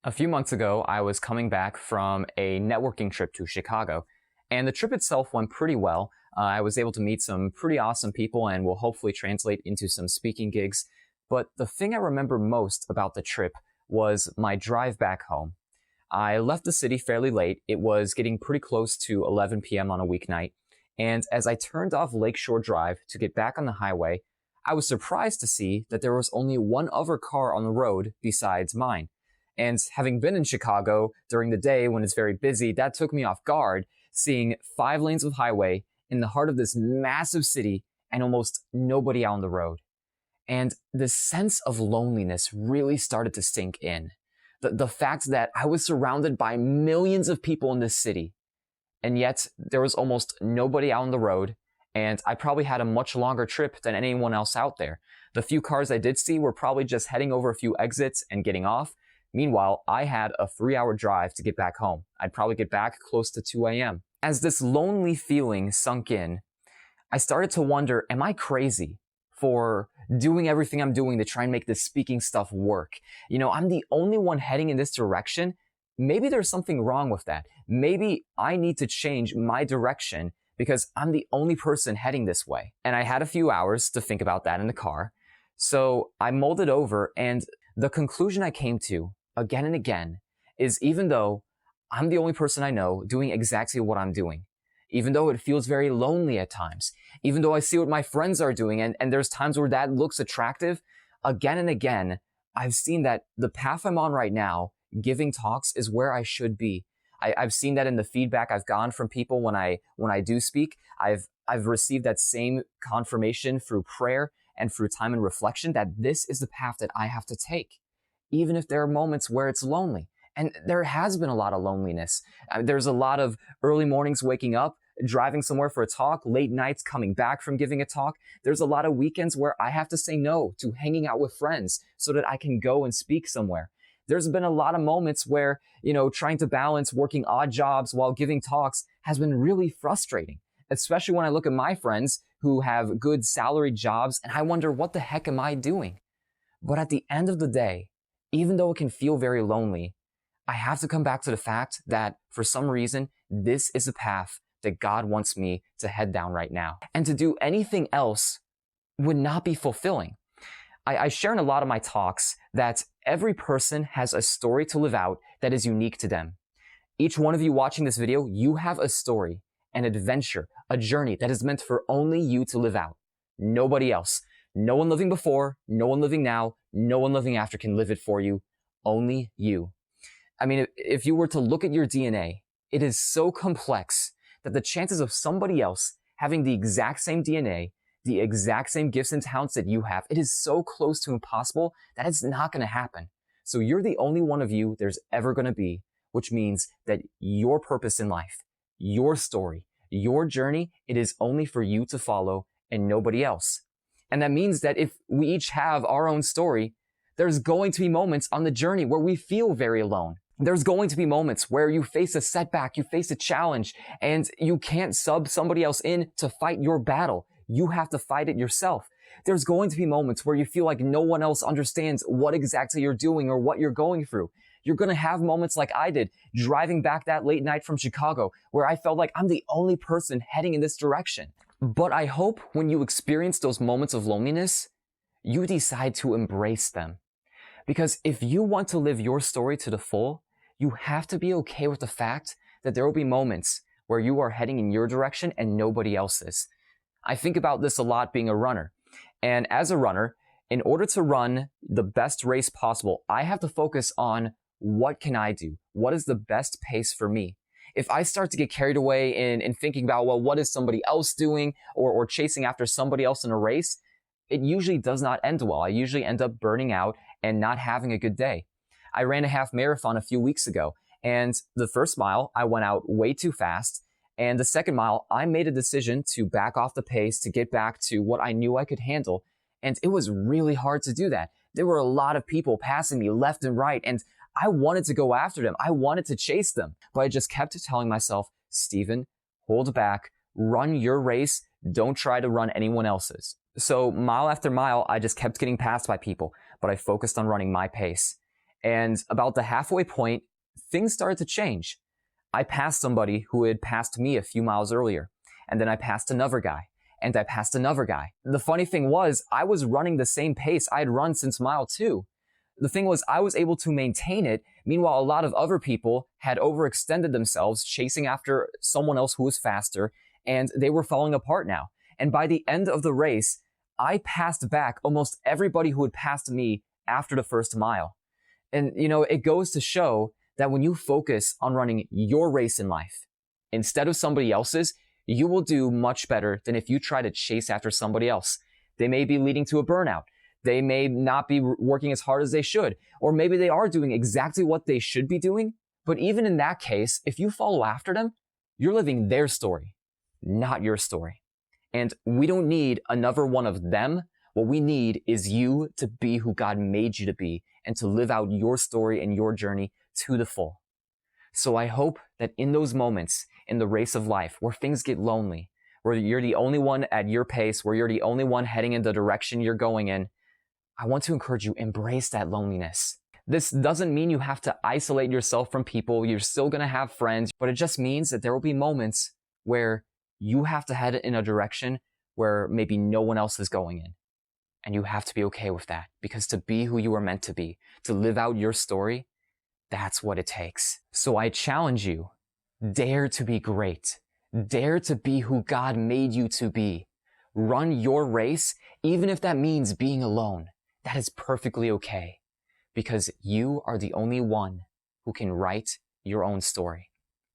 A few months ago, I was coming back from a networking trip to Chicago, and the trip itself went pretty well. I was able to meet some pretty awesome people and will hopefully translate into some speaking gigs. But the thing I remember most about the trip was my drive back home. I left the city fairly late. It was getting pretty close to 11 p.m. on a weeknight. And as I turned off Lakeshore Drive to get back on the highway, I was surprised to see that there was only one other car on the road besides mine. And having been in Chicago during the day when it's very busy, that took me off guard, seeing 5 lanes of highway in the heart of this massive city and almost nobody out on the road. And the sense of loneliness really started to sink in. The fact that I was surrounded by millions of people in this city, and yet there was almost nobody out on the road, and I probably had a much longer trip than anyone else out there. The few cars I did see were probably just heading over a few exits and getting off. Meanwhile, I had a 3-hour drive to get back home. I'd probably get back close to 2 a.m. As this lonely feeling sunk in, I started to wonder, am I crazy for doing everything I'm doing to try and make this speaking stuff work? You know, I'm the only one heading in this direction. Maybe there's something wrong with that. Maybe I need to change my direction because I'm the only person heading this way. And I had a few hours to think about that in the car. So I mulled it over, and the conclusion I came to again and again is, even though I'm the only person I know doing exactly what I'm doing, even though it feels very lonely at times, even though I see what my friends are doing and there's times where that looks attractive, again and again, I've seen that the path I'm on right now, giving talks, is where I should be. I've seen that in the feedback I've gotten from people when I do speak. I've received that same confirmation through prayer and through time and reflection that this is the path that I have to take, even if there are moments where it's lonely. And there has been a lot of loneliness. There's a lot of early mornings waking up, driving somewhere for a talk, late nights coming back from giving a talk. There's a lot of weekends where I have to say no to hanging out with friends so that I can go and speak somewhere. There's been a lot of moments where, trying to balance working odd jobs while giving talks has been really frustrating, especially when I look at my friends who have good salaried jobs and I wonder, what the heck am I doing? But at the end of the day, even though it can feel very lonely, I have to come back to the fact that for some reason, this is a path that God wants me to head down right now. And to do anything else would not be fulfilling. I share in a lot of my talks that every person has a story to live out that is unique to them. Each one of you watching this video, you have a story, an adventure, a journey that is meant for only you to live out. Nobody else. No one living before, no one living now, no one living after can live it for you. Only you. I mean, if you were to look at your DNA, it is so complex that the chances of somebody else having the exact same DNA, the exact same gifts and talents that you have, it is so close to impossible that it's not going to happen. So you're the only one of you there's ever going to be, which means that your purpose in life, your story, your journey, it is only for you to follow and nobody else. And that means that if we each have our own story, there's going to be moments on the journey where we feel very alone. There's going to be moments where you face a setback, you face a challenge, and you can't sub somebody else in to fight your battle. You have to fight it yourself. There's going to be moments where you feel like no one else understands what exactly you're doing or what you're going through. You're going to have moments like I did, driving back that late night from Chicago, where I felt like I'm the only person heading in this direction. But I hope when you experience those moments of loneliness, you decide to embrace them. Because if you want to live your story to the full, you have to be okay with the fact that there will be moments where you are heading in your direction and nobody else's. I think about this a lot being a runner. And as a runner, in order to run the best race possible, I have to focus on what can I do? What is the best pace for me? If I start to get carried away in thinking about, well, what is somebody else doing or chasing after somebody else in a race, it usually does not end well. I usually end up burning out and not having a good day. I ran a half marathon a few weeks ago, and the first mile, I went out way too fast. And the second mile, I made a decision to back off the pace to get back to what I knew I could handle. And it was really hard to do that. There were a lot of people passing me left and right, and I wanted to go after them. I wanted to chase them. But I just kept telling myself, Stephen, hold back, run your race, don't try to run anyone else's. So mile after mile, I just kept getting passed by people, but I focused on running my pace. And about the halfway point, things started to change. I passed somebody who had passed me a few miles earlier. And then I passed another guy. And I passed another guy. The funny thing was, I was running the same pace I had run since mile 2. The thing was, I was able to maintain it. Meanwhile, a lot of other people had overextended themselves, chasing after someone else who was faster, and they were falling apart now. And by the end of the race, I passed back almost everybody who had passed me after the first mile. And, it goes to show that when you focus on running your race in life instead of somebody else's, you will do much better than if you try to chase after somebody else. They may be leading to a burnout. They may not be working as hard as they should, or maybe they are doing exactly what they should be doing. But even in that case, if you follow after them, you're living their story, not your story. And we don't need another one of them. What we need is you to be who God made you to be and to live out your story and your journey to the full. So I hope that in those moments in the race of life where things get lonely, where you're the only one at your pace, where you're the only one heading in the direction you're going in, I want to encourage you, embrace that loneliness. This doesn't mean you have to isolate yourself from people. You're still going to have friends, but it just means that there will be moments where you have to head in a direction where maybe no one else is going in. And you have to be okay with that, because to be who you are meant to be, to live out your story, that's what it takes. So I challenge you, dare to be great. Dare to be who God made you to be. Run your race, even if that means being alone. That is perfectly okay, because you are the only one who can write your own story.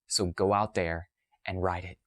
So go out there and write it.